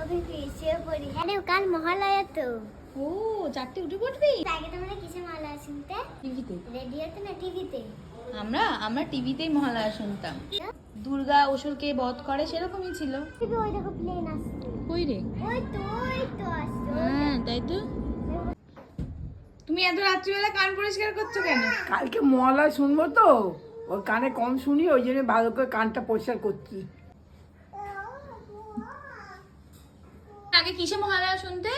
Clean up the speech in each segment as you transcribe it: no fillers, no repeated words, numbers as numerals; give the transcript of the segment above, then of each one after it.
আমি শুয়ে পড়ি। আরে কাল মহালয়া তো। ও 4টে উঠে পড়বি? আগে তোমরা কিসে মহালয়া শুনতে? টিভিতে। রেডিওতে না টিভিতে? আমরা টিভিতেই মহালয়া শুনতাম। দুর্গা অসুরকে বধ করে সেরকমই ছিল। টিভি ওই দেখো প্লেন আসছে। কই রে? ওই তো আসছে। হ্যাঁ তাই তো। তুমি এত রাত্রিবেলা কান পরিষ্কার করছো কেন? কালকে মহালয়া শুনবো তো, ওই কানে কম শুনি, ওই জন্য ভালো করে কানটা পরিষ্কার করছি। আগে কিসে মহালয়া শুনতে?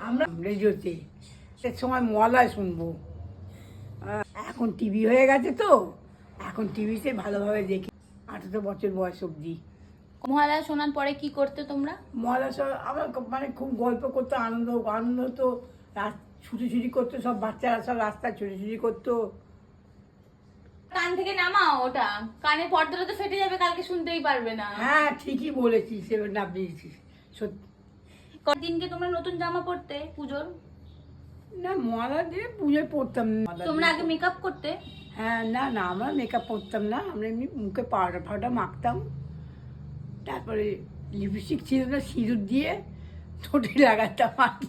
আমরা রেডিওতে এর সময় মহালয়া শুনবো। এখন টিভি হয়ে গেছে তো, এখন টিভিতে ভালোভাবে দেখি। 18 বছর বয়স অবধি মহালয়া শোনার পরে কি করতে তোমরা? মহালয়া সব আমার মানে খুব গল্প করতো, আনন্দ হতো। ছুটি করতো, সব বাচ্চারা সব রাস্তায় ছুটি করতো। কান থেকে নামাও ওটা, কানের পর্দাটা তো ফেটে যাবে, কালকে শুনতেই পারবে না। হ্যাঁ ঠিকই বলেছিস, এবার না পেয়েছিস সত্যি। কদিনকে তোমরা নতুন জামা পরতে পুজোর? না মহালয়া দিয়ে পুজোয় পড়তাম না। তোমরা আগে মেকআপ করতে? হ্যাঁ না আমরা মেকআপ করতাম না, আমরা এমনি মুখে পাউডার মাখতাম। তারপরে লিপস্টিক ছিল না, সিঁদুর দিয়ে ঠোঁটে লাগাতাম। আর কি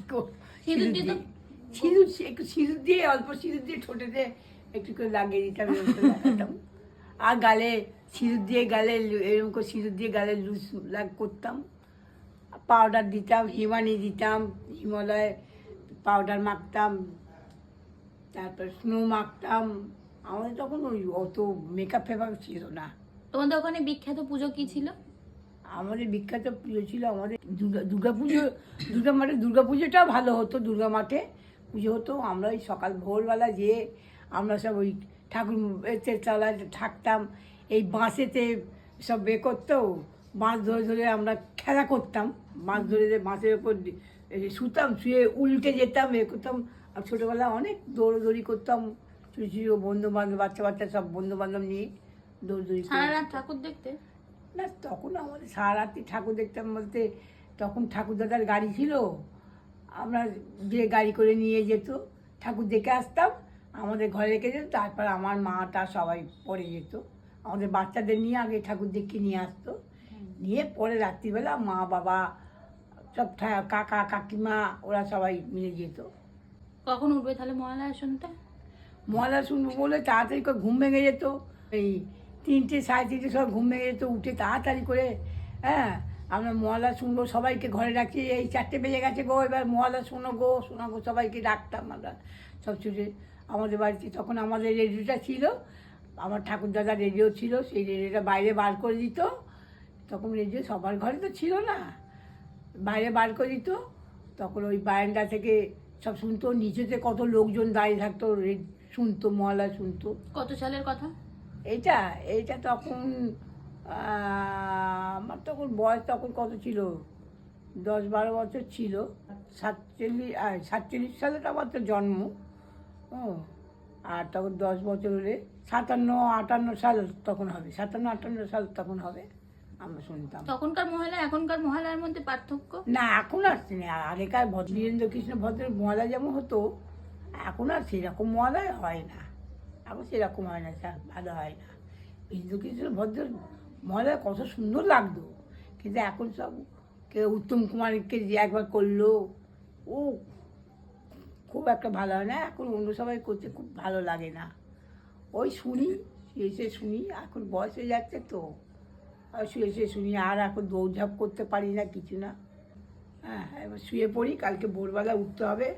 সিঁদুর দিয়ে তো- একটু সিঁদুর দিয়ে, অল্প সিঁদুর দিয়ে ঠোঁটেতে একটু করে লাগিয়ে দিতাম, এরকম করে লাগাতাম। আর গালে সিঁদুর দিয়ে, এরকম করে সিঁদুর দিয়ে গালে লুজ করতাম। পাউডার দিতাম, হিমানি দিতাম, হিমালয় পাউডার মাখতাম, তারপর স্নো মাখতাম। আমাদের তখন ওই অত মেকআপ ফেকআপ ছিল না। তোমাদের ওখানে বিখ্যাত পুজো কি ছিল? আমাদের বিখ্যাত পুজো ছিল আমাদের দুর্গা পুজো। দুর্গা পুজোটাও ভালো হতো, দুর্গা মাঠে পুজো হতো। আমরা ওই সকাল ভোরবেলা যেয়ে আমরা সব ওই ঠাকুর এতে তলায় থাকতাম। এই বাঁশেতে সব করতো, বাঁশ ধরে ধরে আমরা খেলা করতাম। বাঁশ ধরে বাঁশের ওপর শুতাম, শুয়ে উল্টে যেতাম, করতাম। আর ছোটোবেলা অনেক দৌড়দৌড়ি করতাম, ছোটো বন্ধু বান্ধব, বাচ্চা সব বন্ধু বান্ধব নিয়ে দৌড়দৌড়ি সারা রাত ঠাকুর দেখতে? না তখন আমাদের সারা রাত্রি ঠাকুর দেখতাম বলতে, তখন ঠাকুরদাদার গাড়ি ছিল, আমরা যে গাড়ি করে নিয়ে যেত, ঠাকুর দেখে আসতাম, আমাদের ঘরে রেখে যেত। তারপর আমার মাটা সবাই পরে যেত, আমাদের বাচ্চাদের নিয়ে আগে ঠাকুর দেখে নিয়ে আসতো। নিয়ে পরে রাত্রিবেলা মা বাবা সব কাকা কাকিমা ওরা সবাই মিলে যেত। কখন উঠবে তাহলে মহালয়া শুনতে? মহালয়া শুনবো বলে তাড়াতাড়ি করে ঘুম ভেঙে যেত। এই 3টে সাড়ে 3টে সব ঘুম ভেঙে যেত, উঠে তাড়াতাড়ি করে আমরা মহালয়া শুনবো, সবাইকে ঘরে ডাকি, এই 4টে বেজে গেছে গো, এবার মহালয়া শোনো গো সবাইকে ডাকতাম আমরা সব ছুটে। আমাদের বাড়িতে তখন আমাদের রেডিওটা ছিল, আমার ঠাকুরদাদা রেডিও ছিল, সেই রেডিওটা বাইরে বার করে দিত। তখন রেডিও সবার ঘরে তো ছিল না, বাইরে বার করে দিত। তখন ওই বারান্দা থেকে সব শুনতো, নিচেতে কত লোকজন দাঁড়িয়ে থাকতো, শুনতো, মহালয়া শুনতো। কত সালের কথা? এইটা তখন আমার তখন বয়স তখন কত ছিল, 10-12 বছর ছিল। 47 সালে তো আমার তো জন্ম। আর তখন 10 বছর হলে 57-58 সাল তখন হবে, 57-58 সাল তখন হবে আমরা শুনতাম। তখনকার মহালয়া এখনকার মহালয়ার মধ্যে পার্থক্য? না এখন আসছে না, আগেকার বীরেন্দ্র কৃষ্ণ ভদ্রের মহালয়া যেমন হতো, এখন আর সেরকম মহালয়া হয় না। এখন সেরকম হয় না, স্যার ভালো হয় না। বীরেন্দ্র কৃষ্ণ ভদ্রের মহালয়া কত সুন্দর লাগতো, কিন্তু এখন সব কেউ উত্তম কুমারকে যে একবার করলো, ও খুব একটা ভালো হয় না। এখন অন্য সবাই করতে খুব ভালো লাগে না। ওই শুনি, শুয়ে শুনি, এখন বয়স হয়ে যাচ্ছে তো, শুয়ে শুনি। আর এখন দৌড়ঝাঁপ করতে পারি না, কিছু না। এবার শুয়ে পড়ি, কালকে ভোরবেলা উঠতে হবে।